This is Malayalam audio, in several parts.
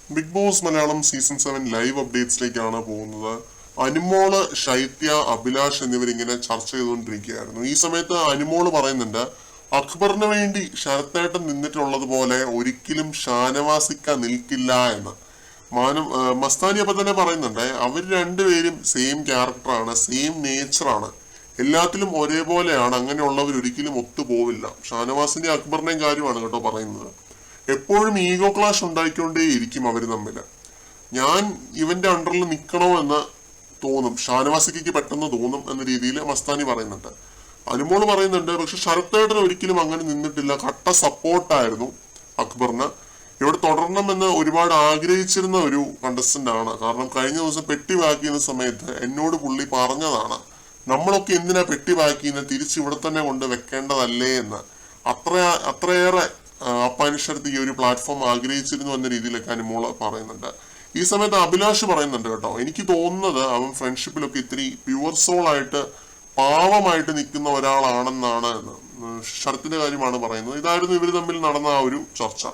Big Boss Malayalam season 7 live അപ്ഡേറ്റ്സിലേക്കാണ് പോകുന്നത്. അനുമോള്, ശൈത്യ, അഭിലാഷ് എന്നിവരിങ്ങനെ ചർച്ച ചെയ്തുകൊണ്ടിരിക്കുകയായിരുന്നു. ഈ സമയത്ത് അനുമോള് പറയുന്നുണ്ട്, അക്ബറിന് വേണ്ടി ശരത്തേട്ടൻ നിന്നിട്ടുള്ളത് പോലെ ഒരിക്കലും ഷാനവാസിക്ക നിൽക്കില്ല എന്ന്. മസ്താനി അപ്പൊ തന്നെ പറയുന്നുണ്ട്, അവർ രണ്ടുപേരും സെയിം ക്യാരക്ടറാണ്, സെയിം നേച്ചറാണ്, എല്ലാത്തിലും ഒരേപോലെയാണ്, അങ്ങനെയുള്ളവർ ഒരിക്കലും ഒത്തുപോവില്ല. ഷാനവാസിന്റെ അക്ബറിന്റെയും കാര്യമാണ് കേട്ടോ പറയുന്നത്. എപ്പോഴും ഈഗോ ക്ലാഷ് ഉണ്ടായിക്കൊണ്ടേ ഇരിക്കും അവർ തമ്മിൽ. ഞാൻ ഇവന്റെ അണ്ടറിൽ നിൽക്കണോ എന്ന് തോന്നും, ഷാനവാസിക്ക് പെട്ടെന്ന് തോന്നും എന്ന രീതിയിൽ മസ്താനി പറയുന്നുണ്ട്. അനുമോള് പറയുന്നുണ്ട്, പക്ഷെ ശരത്തേട്ടൻ ഒരിക്കലും അങ്ങനെ നിന്നിട്ടില്ല, കട്ട സപ്പോർട്ടായിരുന്നു അക്ബറിന്. ഇവിടെ തുടരണമെന്ന് ഒരുപാട് ആഗ്രഹിച്ചിരുന്ന ഒരു കണ്ടസ്റ്റന്റ് ആണ്. കാരണം കഴിഞ്ഞ ദിവസം പെട്ടി പാക്ക് ചെയ്യുന്ന സമയത്ത് എന്നോട് പുള്ളി പറഞ്ഞതാണ്, നമ്മളൊക്കെ എന്തിനാ പെട്ടി പാക്ക് ചെയ്യുന്നത്, തിരിച്ച് ഇവിടെ തന്നെ കൊണ്ട് വെക്കേണ്ടതല്ലേ എന്ന്. അത്രയേറെ അപ്പാനിഷടുത്ത് ഈ ഒരു പ്ലാറ്റ്ഫോം ആഗ്രഹിച്ചിരുന്നു എന്ന രീതിയിലൊക്കെ അനുമോള് പറയുന്നുണ്ട്. ഈ സമയത്ത് അഭിലാഷ് പറയുന്നുണ്ട് കേട്ടോ, എനിക്ക് തോന്നുന്നത് അവൻ ഫ്രണ്ട്ഷിപ്പിലൊക്കെ ഇത്തിരി പ്യുവർ സോൾ ആയിട്ട് പാവമായിട്ട് നിൽക്കുന്ന ഒരാളാണെന്നാണ്. ശരത്തിന്റെ കാര്യമാണ് പറയുന്നത്. ഇതായിരുന്നു ഇവർ തമ്മിൽ നടന്ന ആ ഒരു ചർച്ച.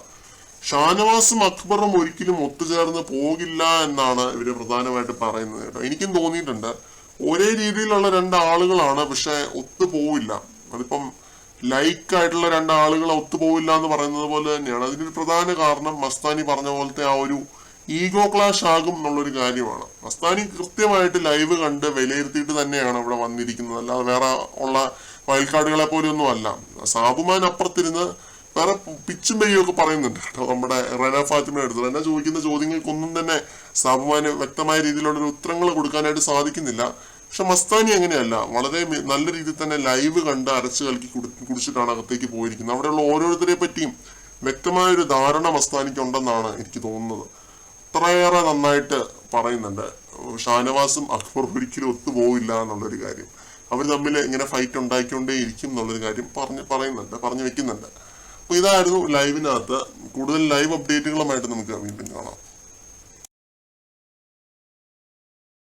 ഷാനവാസും അക്ബറും ഒരിക്കലും ഒത്തുചേർന്ന് പോകില്ല എന്നാണ് ഇവര് പ്രധാനമായിട്ട് പറയുന്നത് കേട്ടോ. എനിക്കും തോന്നിയിട്ടുണ്ട്, ഒരേ രീതിയിലുള്ള രണ്ടാളുകളാണ്, പക്ഷെ ഒത്തുപോവില്ല. അതിപ്പം ലൈക്ക് ആയിട്ടുള്ള രണ്ടാളുകൾ ഒത്തുപോവില്ല എന്ന് പറയുന്നത് പോലെ തന്നെയാണ്. അതിനൊരു പ്രധാന കാരണം മസ്താനി പറഞ്ഞ പോലത്തെ ആ ഒരു ഈഗോ ക്ലാഷ് ആകും എന്നുള്ളൊരു കാര്യമാണ്. മസ്താനി കൃത്യമായിട്ട് ലൈവ് കണ്ട് വിലയിരുത്തിയിട്ട് തന്നെയാണ് അവിടെ വന്നിരിക്കുന്നത്, അല്ലാതെ വേറെ ഉള്ള വയൽക്കാടുകളെ പോലെ ഒന്നും അല്ല. സാബുമാൻ അപ്പുറത്തിരുന്ന് വേറെ പിച്ചും പെയ്യും ഒക്കെ പറയുന്നുണ്ട് കേട്ടോ. നമ്മുടെ റെന ഫാത്തിമയുടെ അടുത്ത് റെന ചോദിക്കുന്ന ചോദ്യങ്ങൾക്കൊന്നും തന്നെ സാബുമാന് വ്യക്തമായ രീതിയിലുള്ള ഉത്തരങ്ങൾ കൊടുക്കാനായിട്ട് സാധിക്കുന്നില്ല. പക്ഷെ മസ്താനി അങ്ങനെയല്ല, വളരെ നല്ല രീതിയിൽ തന്നെ ലൈവ് കണ്ട് അരച്ചു കലക്കി കുടിച്ചിട്ടാണ് അകത്തേക്ക് പോയിരിക്കുന്നത്. അവിടെയുള്ള ഓരോരുത്തരെ പറ്റിയും വ്യക്തമായൊരു ധാരണ മസ്താനിക്ക് ഉണ്ടെന്നാണ് എനിക്ക് തോന്നുന്നത്. അത്രയേറെ നന്നായിട്ട് പറയുന്നുണ്ട്. ഷാനവാസും അക്ബറും ഒരിക്കലും ഒത്തുപോകില്ല എന്നുള്ളൊരു കാര്യം, അവർ തമ്മിൽ ഇങ്ങനെ ഫൈറ്റ് ഉണ്ടായിക്കൊണ്ടേ ഇരിക്കും എന്നുള്ളൊരു കാര്യം പറഞ്ഞു വെക്കുന്നുണ്ട്. അപ്പൊ ഇതായിരുന്നു ലൈവിനകത്ത്. കൂടുതൽ ലൈവ് അപ്ഡേറ്റുകളുമായിട്ട് നമുക്ക് വീണ്ടും കാണാം.